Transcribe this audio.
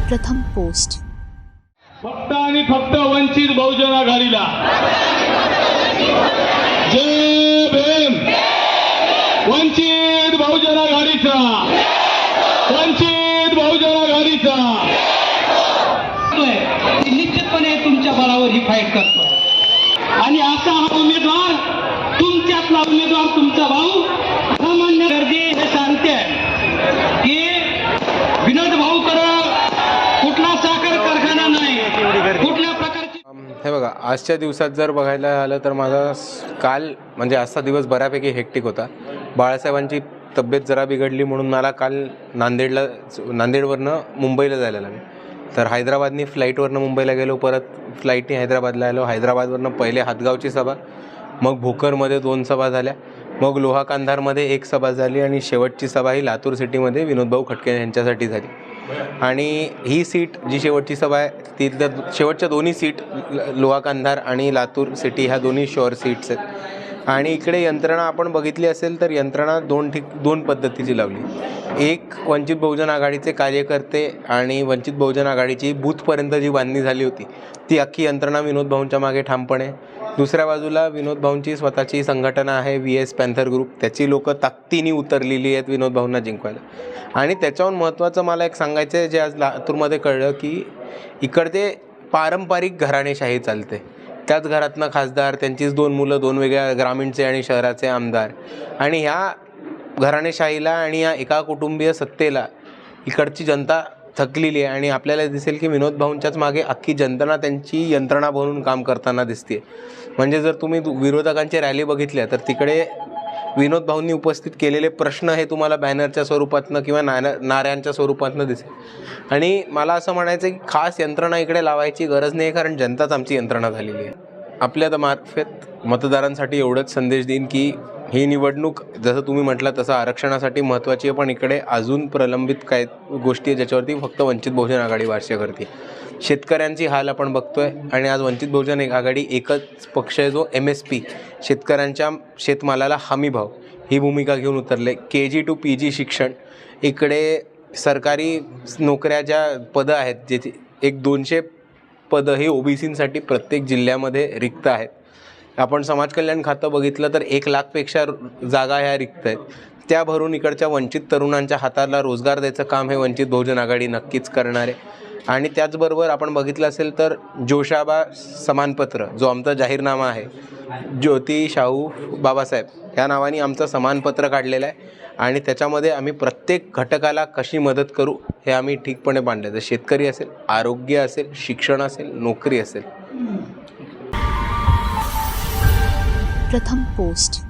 प्रथम पोस्ट. फक्त आणि फक्त वंचित बहुजन आघाडीला जय भीम. वंचित बहुजन आघाडीचा, वंचित बहुजन आघाडीचा. निश्चितपणे तुमच्या बळावर ही फाईट करतो आणि असा हा उमेदवार तुमच्यातला उमेदवार तुमचा भाऊ सामान्य गर्दी हे सांगते की विनोद भाऊ कुठला साखर कारखाना नाही, कुठल्या प्रकारची. हे बघा, आजच्या दिवसात जर बघायला आलं तर माझा काल म्हणजे आजचा दिवस बऱ्यापैकी हेक्टिक होता. बाळासाहेबांची तब्येत जरा बिघडली म्हणून मला काल नांदेडवरनं मुंबईला जायला लागलं. तर हैदराबादनी फ्लाईटवरनं मुंबईला गेलो, परत फ्लाईटने हैदराबादला आलो. हैदराबादवरनं पहिले हातगावची सभा, मग भोकरमध्ये 2 सभा झाल्या, मग लोहा कांधारमध्ये 1 सभा झाली आणि शेवटची सभा ही लातूर सिटीमध्ये विनोदभाऊ खटके यांच्यासाठी झाली. आणि ही सीट जी शेवटची सभा आहे तिथल्या शेवटच्या दोन्ही सीट लोहा कांधार आणि लातूर सिटी ह्या दोन्ही शॉर सीट्स आहेत. आणि इकडे यंत्रणा आपण बघितली असेल तर यंत्रणा दोन पद्धतीची लावली. एक, वंचित बहुजन आघाडीचे कार्यकर्ते आणि वंचित बहुजन आघाडीची बूथपर्यंत जी बांधणी झाली होती ती अख्खी यंत्रणा विनोद भाऊंच्या मागे ठामपणे. दुसऱ्या बाजूला विनोद भाऊंची स्वतःची संघटना आहे VS पॅन्थर ग्रुप, त्याची लोकं ताकदीने उतरलेली आहेत विनोद भाऊंना जिंकवायला. आणि त्याच्याहून महत्त्वाचं मला एक सांगायचं आहे, जे आज लातूरमध्ये कळलं की इकडचे पारंपरिक घराणेशाही चालते. त्याच घरातनं खासदार, त्यांचीच 2 मुलं, 2 वेगळ्या ग्रामीणचे आणि शहराचे आमदार. आणि ह्या घराणेशाहीला आणि या एका कुटुंबीय सत्तेला इकडची जनता थकलेली आहे. आणि आपल्याला दिसेल की विनोद भाऊंच्याच मागे अख्खी जनता त्यांची यंत्रणा बनवून काम करताना दिसते. म्हणजे जर तुम्ही विरोधकांची रॅली बघितल्या तर तिकडे विनोद भाऊंनी उपस्थित केलेले प्रश्न हे तुम्हाला बॅनरच्या स्वरूपातनं किंवा नाऱ्यांच्या स्वरूपातनं दिसेल. आणि मला असं म्हणायचं आहे की खास यंत्रणा इकडे लावायची गरज नाही, कारण जनताच आमची यंत्रणा झालेली आहे. आपल्या मार्फत मतदारांसाठी एवढंच संदेश देईन की ही निवडणूक जसं तुम्ही म्हटलं तसं आरक्षणासाठी महत्त्वाची आहे, पण इकडे अजून प्रलंबित काय गोष्टी आहे ज्याच्यावरती फक्त वंचित बहुजन आघाडी भाष्य करते. शेतकऱ्यांची हाल आपण बघतोय आणि आज वंचित बहुजन आघाडी एकच पक्ष आहे जो MSP शेतकऱ्यांच्या शेतमालाला हमी भाव ही भूमिका घेऊन उतरले. KG to PG शिक्षण, इकडे सरकारी नोकऱ्या ज्या पदं आहेत जेथे 200 पदं हे OBCसाठी प्रत्येक जिल्ह्यामध्ये रिक्त आहेत. आपण समाज कल्याण खातं बघितलं तर 1 लाखपेक्षा जागा ह्या रिक्त आहेत. त्या भरून इकडच्या वंचित तरुणांच्या हाताला रोजगार द्यायचं काम हे वंचित बहुजन आघाडी नक्कीच करणार आहे. आणि त्याचबरोबर आपण बघितलं असेल तर जोशाबा समानपत्र जो आमचा जाहीरनामा आहे, ज्योती शाहू बाबासाहेब ह्या नावाने आमचं समानपत्र काढलेलं आहे. आणि त्याच्यामध्ये आम्ही प्रत्येक घटकाला कशी मदत करू हे आम्ही ठीकपणे मांडलं. जर शेतकरी असेल, आरोग्य असेल, शिक्षण असेल, नोकरी असेल. प्रथम पोस्ट.